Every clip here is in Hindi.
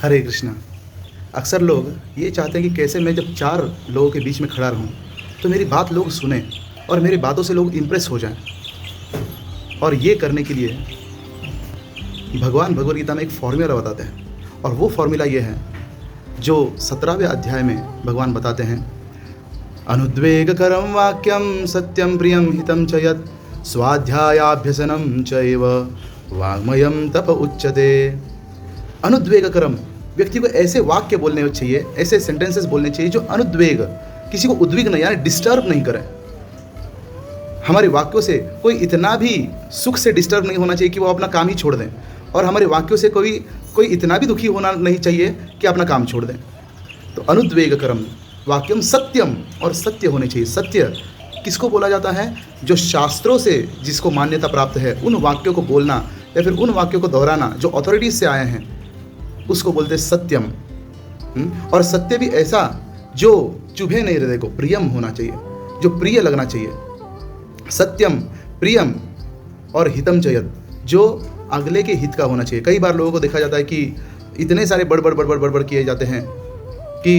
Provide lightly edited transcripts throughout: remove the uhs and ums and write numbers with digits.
हरे कृष्णा। अक्सर लोग ये चाहते हैं कि कैसे मैं जब 4 लोगों के बीच में खड़ा रहूं तो मेरी बात लोग सुनें और मेरी बातों से लोग इम्प्रेस हो जाएं। और ये करने के लिए भगवान भगवद गीता में एक फॉर्मूला बताते हैं, और वो फॉर्मूला ये है जो 17वें अध्याय में भगवान बताते हैं। अनुद्वेगकरं वाक्यं सत्यं प्रियं हितं च यत् स्वाध्यायाभ्यसनं चैव वाङ्मयं तप उच्यते। अनुद्वेगकरम, व्यक्ति को ऐसे वाक्य बोलने चाहिए, ऐसे सेंटेंसेस बोलने चाहिए जो अनुद्वेग, किसी को उद्विग्न यानी डिस्टर्ब नहीं करें। हमारे वाक्यों से कोई इतना भी सुख से डिस्टर्ब नहीं होना चाहिए कि वो अपना काम ही छोड़ दें, और हमारे वाक्यों से कोई इतना भी दुखी होना नहीं चाहिए कि अपना काम छोड़ दें। तो अनुद्वेगकरम वाक्यम सत्यम, और सत्य होने चाहिए। सत्य किसको बोला जाता है? जो शास्त्रों से जिसको मान्यता प्राप्त है, उन वाक्यों को बोलना या फिर उन वाक्यों को दोहराना जो अथॉरिटीज से आए हैं, उसको बोलते हैं सत्यम। और सत्य भी ऐसा जो चुभे नहीं हृदय को, प्रियम होना चाहिए, जो प्रिय लगना चाहिए। सत्यम, प्रियम और हितम चयत, जो अगले के हित का होना चाहिए। कई बार लोगों को देखा जाता है कि इतने सारे बड़बड़ किए जाते हैं कि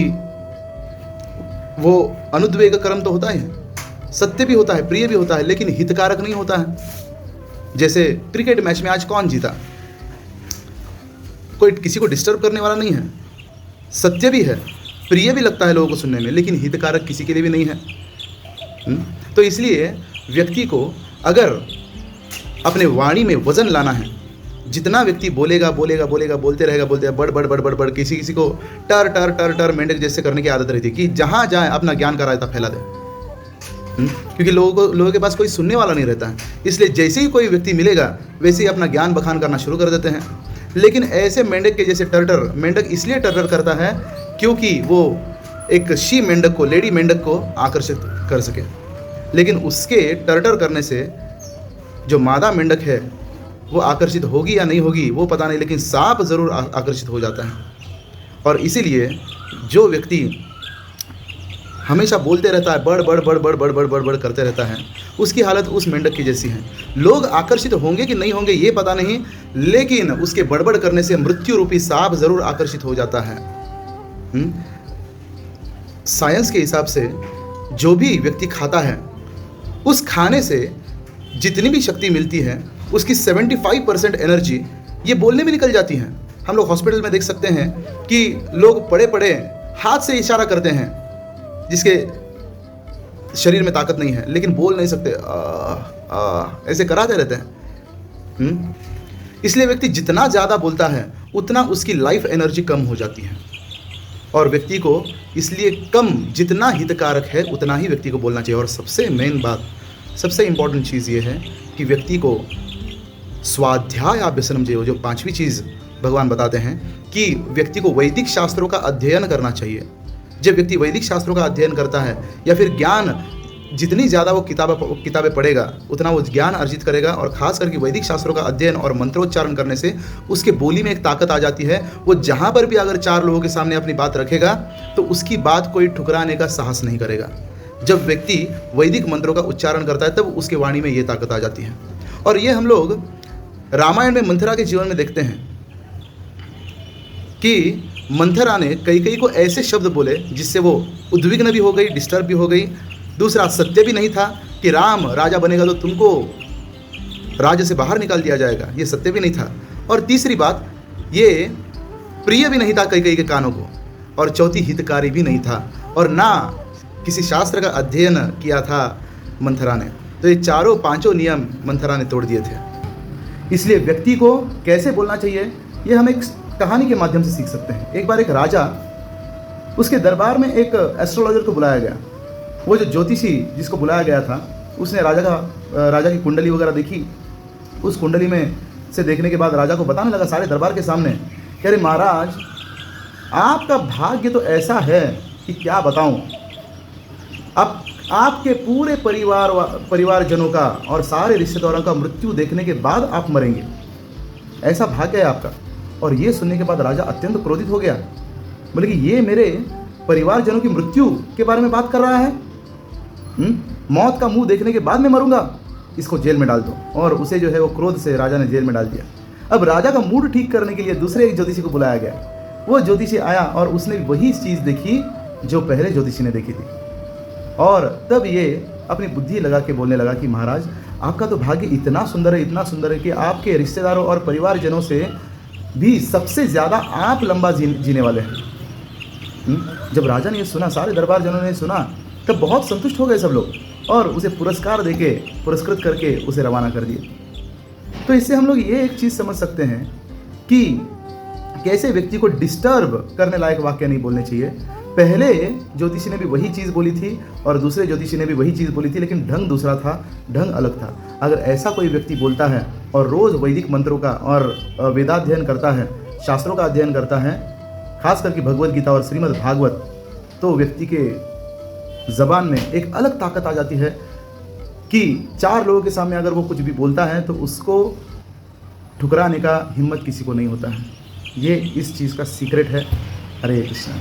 वो अनुद्वेग कर्म तो होता है, सत्य भी होता है, प्रिय भी होता है, लेकिन हितकारक नहीं होता है। जैसे क्रिकेट मैच में आज कौन जीता, कोई किसी को डिस्टर्ब करने वाला नहीं है। सत्य भी है, प्रिय भी लगता है लोगों को सुनने में, लेकिन हितकारक किसी के लिए भी नहीं है। तो इसलिए व्यक्ति को अगर अपने वाणी में वजन लाना है, जितना व्यक्ति बोलेगा बोलते रहेगा बड़ किसी को टर मेंढक जैसे करने की आदत रहती है कि जहाँ जाए अपना ज्ञान का रायता फैला दे। क्योंकि लोगों के पास कोई सुनने वाला नहीं रहता है, इसलिए जैसे ही कोई व्यक्ति मिलेगा वैसे ही अपना ज्ञान बखान करना शुरू कर देते हैं। लेकिन ऐसे मेंढक के जैसे मेंढक इसलिए टर करता है क्योंकि वो एक शी मेंढक को, लेडी मेंढक को आकर्षित कर सके। लेकिन उसके टर करने से जो मादा मेंढक है वो आकर्षित होगी या नहीं होगी वो पता नहीं, लेकिन सांप ज़रूर आकर्षित हो जाता है। और इसीलिए जो व्यक्ति हमेशा बोलते रहता है, बड़ करते रहता है, उसकी हालत उस मेंढक की जैसी है। लोग आकर्षित होंगे कि नहीं होंगे ये पता नहीं, लेकिन उसके बड़बड़ करने से मृत्यु रूपी सांप ज़रूर आकर्षित हो जाता है। साइंस के हिसाब से जो भी व्यक्ति खाता है, उस खाने से जितनी भी शक्ति मिलती है उसकी 75% एनर्जी ये बोलने में निकल जाती है। हम लोग हॉस्पिटल में देख सकते हैं कि लोग पड़े हाथ से इशारा करते हैं जिसके शरीर में ताकत नहीं है, लेकिन बोल नहीं सकते, ऐसे कराते रहते हैं। इसलिए व्यक्ति जितना ज़्यादा बोलता है उतना उसकी लाइफ एनर्जी कम हो जाती है, और व्यक्ति को इसलिए कम, जितना हितकारक है उतना ही व्यक्ति को बोलना चाहिए। और सबसे मेन बात, सबसे इम्पॉर्टेंट चीज़ ये है कि व्यक्ति को स्वाध्याय अभ्यसनम चाहिए। जो 5वीं चीज़ भगवान बताते हैं कि व्यक्ति को वैदिक शास्त्रों का अध्ययन करना चाहिए। जब व्यक्ति वैदिक शास्त्रों का अध्ययन करता है या फिर ज्ञान, जितनी ज़्यादा वो किताबें पढ़ेगा उतना वो ज्ञान अर्जित करेगा, और ख़ास करके वैदिक शास्त्रों का अध्ययन और मंत्रोच्चारण करने से उसके बोली में एक ताकत आ जाती है। वो जहाँ पर भी अगर 4 लोगों के सामने अपनी बात रखेगा तो उसकी बात कोई ठुकराने का साहस नहीं करेगा। जब व्यक्ति वैदिक मंत्रों का उच्चारण करता है तब उसके वाणी में ये ताकत आ जाती है। और ये हम लोग रामायण में मंथरा के जीवन में देखते हैं कि मंथरा ने कई को ऐसे शब्द बोले जिससे वो उद्विग्न भी हो गई, डिस्टर्ब भी हो गई। दूसरा, सत्य भी नहीं था कि राम राजा बनेगा तो तुमको राज्य से बाहर निकाल दिया जाएगा, ये सत्य भी नहीं था। और तीसरी बात, ये प्रिय भी नहीं था कई के कानों को। और चौथी, हितकारी भी नहीं था, और ना किसी शास्त्र का अध्ययन किया था मंथरा ने। तो ये 4-5 नियम मंथरा ने तोड़ दिए थे। इसलिए व्यक्ति को कैसे बोलना चाहिए ये हम एक कहानी के माध्यम से सीख सकते हैं। एक बार एक राजा, उसके दरबार में एक एस्ट्रोलॉजर को बुलाया गया। वो जो ज्योतिषी जिसको बुलाया गया था, उसने राजा की कुंडली वगैरह देखी। उस कुंडली में से देखने के बाद राजा को बताने लगा सारे दरबार के सामने, कह रहे महाराज आपका भाग्य तो ऐसा है कि क्या बताऊं। अब आपके पूरे परिवारजनों का और सारे रिश्तेदारों का मृत्यु देखने के बाद आप मरेंगे, ऐसा भाग्य है आपका। और ये सुनने के बाद राजा अत्यंत क्रोधित हो गया, बोले कि ये मेरे परिवारजनों की मृत्यु के बारे में बात कर रहा है। मौत का मुंह देखने के बाद मैं मरूंगा, इसको जेल में डाल दो। और उसे जो है वो क्रोध से राजा ने जेल में डाल दिया। अब राजा का मूड ठीक करने के लिए दूसरे एक ज्योतिषी को बुलाया गया। वो ज्योतिषी आया और उसने वही चीज़ देखी जो पहले ज्योतिषी ने देखी थी। और तब ये अपनी बुद्धि लगा के बोलने लगा कि महाराज, आपका तो भाग्य इतना सुंदर है, इतना सुंदर है कि आपके रिश्तेदारों और परिवारजनों से भी सबसे ज़्यादा आप लंबा जीने वाले हैं। जब राजा ने ये सुना, सारे दरबार जनों ने सुना, तब बहुत संतुष्ट हो गए सब लोग और उसे पुरस्कार देके, पुरस्कृत करके उसे रवाना कर दिए। तो इससे हम लोग ये एक चीज़ समझ सकते हैं कि कैसे व्यक्ति को डिस्टर्ब करने लायक वाक्य नहीं बोलने चाहिए। पहले ज्योतिषी ने भी वही चीज़ बोली थी और दूसरे ज्योतिषी ने भी वही चीज़ बोली थी, लेकिन ढंग दूसरा था, ढंग अलग था। अगर ऐसा कोई व्यक्ति बोलता है और रोज़ वैदिक मंत्रों का और वेदाध्ययन करता है, शास्त्रों का अध्ययन करता है, खास करके भगवद गीता और श्रीमद् भागवत, तो व्यक्ति के ज़बान में एक अलग ताकत आ जाती है कि 4 लोगों के सामने अगर वो कुछ भी बोलता है तो उसको ठुकराने का हिम्मत किसी को नहीं होता है। ये इस चीज़ का सीक्रेट है। हरे कृष्ण।